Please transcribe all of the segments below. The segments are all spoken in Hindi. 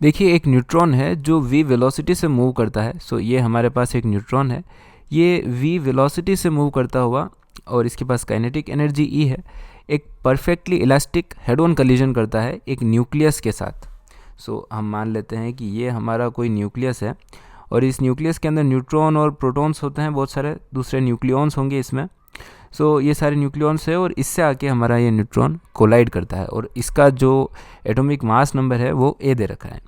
देखिए एक न्यूट्रॉन है जो v वेलोसिटी से मूव करता है। सो ये हमारे पास एक न्यूट्रॉन है, ये v वेलोसिटी से मूव करता हुआ और इसके पास काइनेटिक एनर्जी E है, एक perfectly elastic head on collision करता है एक न्यूक्लियस के साथ। सो हम मान लेते हैं कि ये हमारा कोई न्यूक्लियस है और इस न्यूक्लियस के अंदर न्यूट्रॉन और प्रोटॉन्स होते हैं, बहुत सारे दूसरे न्यूक्लियॉन्स होंगे इसमें। सो ये सारे न्यूक्लियॉन्स है और इससे आके हमारा ये न्यूट्रॉन कोलाइड करता है और इसका जो एटॉमिक मास नंबर है वो a दे रखा है।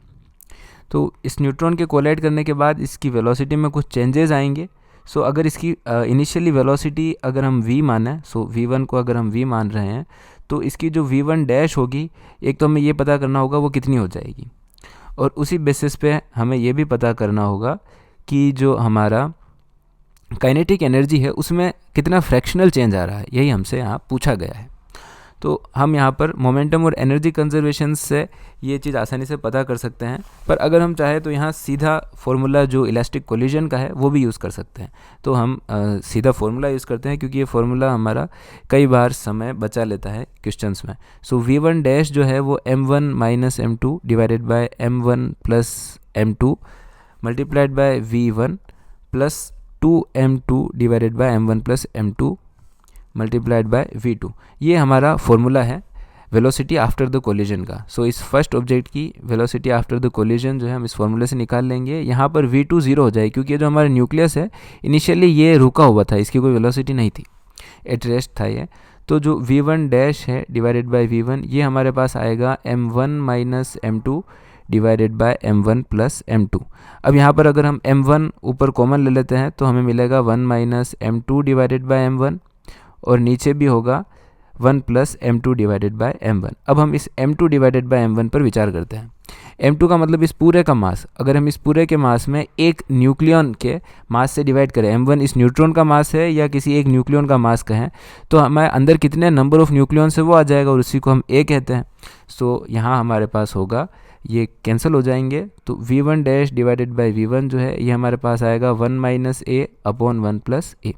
तो इस न्यूट्रॉन के कोलाइड करने के बाद इसकी वेलोसिटी में कुछ चेंजेस आएंगे। सो अगर इसकी इनिशियली वेलोसिटी अगर हम v माने, सो v1 को अगर हम v मान रहे हैं तो इसकी जो v1 डैश होगी, एक तो हमें ये पता करना होगा वो कितनी हो जाएगी और उसी बेसिस पे हमें ये भी पता करना होगा कि जो हमारा काइनेटिक एनर्जी है उसमें कितना फ्रैक्शनल चेंज आ रहा है, यही हमसे यहाँ पूछा गया है। तो हम यहाँ पर मोमेंटम और एनर्जी कंजर्वेशन से ये चीज़ आसानी से पता कर सकते हैं, पर अगर हम चाहें तो यहाँ सीधा फार्मूला जो इलास्टिक कोलिजन का है वो भी यूज़ कर सकते हैं। तो हम सीधा फार्मूला यूज़ करते हैं क्योंकि ये फार्मूला हमारा कई बार समय बचा लेता है क्वेश्चंस में। सो v1 डैश जो है वो m1 minus m2 divided by m1 plus m2 multiplied by v1 plus 2m2 divided by m1 plus m2 multiplied by v2, ये हमारा फॉर्मूला है वेलोसिटी आफ्टर द कोलिजन का। सो इस फर्स्ट ऑब्जेक्ट की वेलोसिटी आफ्टर द कोलिजन जो है हम इस फॉर्मूले से निकाल लेंगे। यहाँ पर v2 0 हो जाए क्योंकि जो हमारा न्यूक्लियस है इनिशियली ये रुका हुआ था, इसकी कोई वेलोसिटी नहीं थी, एट रेस्ट था ये। तो जो v1 डैश है डिवाइडेड बाय v1, ये हमारे पास आएगा m1 minus m2 divided by m1 plus m2। अब यहाँ पर अगर हम m1 ऊपर कॉमन ले लेते हैं तो हमें मिलेगा 1 minus m2 divided by m1 और नीचे भी होगा 1 plus m2 divided by m1। अब हम इस m2 डिवाइडेड बाय m1 पर विचार करते हैं। m2 का मतलब इस पूरे का मास, अगर हम इस पूरे के मास में एक न्यूक्लियन के मास से डिवाइड करें, m1 इस न्यूट्रॉन का मास है या किसी एक न्यूक्लियन का मास कहें, तो हमारे अंदर कितने नंबर ऑफ न्यूक्लियंस है वो आ जाएगा और उसी को हम a कहते हैं। सो यहाँ हमारे पास होगा, ये कैंसिल हो जाएंगे, तो v1 dash divided by v1 जो है ये हमारे पास आएगा 1 minus a upon 1 plus a।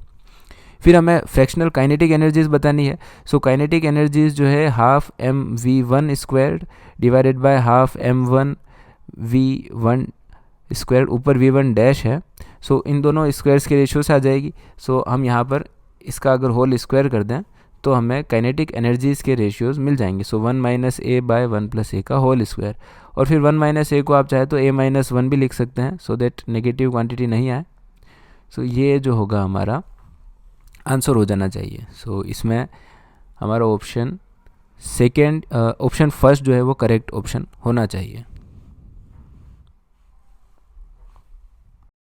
फिर हमें फ्रैक्शनल काइनेटिक एनर्जीज बतानी है। सो काइनेटिक एनर्जीज जो है half M v1 squared divided by half m1 v1 square, ऊपर v1 डैश है। सो इन दोनों स्क्वायर्स के रेशियो से आ जाएगी। सो हम यहाँ पर इसका अगर होल स्क्वायर कर दें तो हमें काइनेटिक एनर्जीज के रेशियोज मिल जाएंगे। So 1 minus a by 1 plus a का होल स्क्वायर, और फिर 1 माइनस a को आप चाहे तो a माइनस 1 भी लिख सकते हैं सो दैट नेगेटिव क्वांटिटी नहीं आए। सो ये जो होगा हमारा आंसर हो जाना चाहिए। सो इसमें हमारा ऑप्शन सेकेंड, ऑप्शन फर्स्ट जो है वो करेक्ट ऑप्शन होना चाहिए।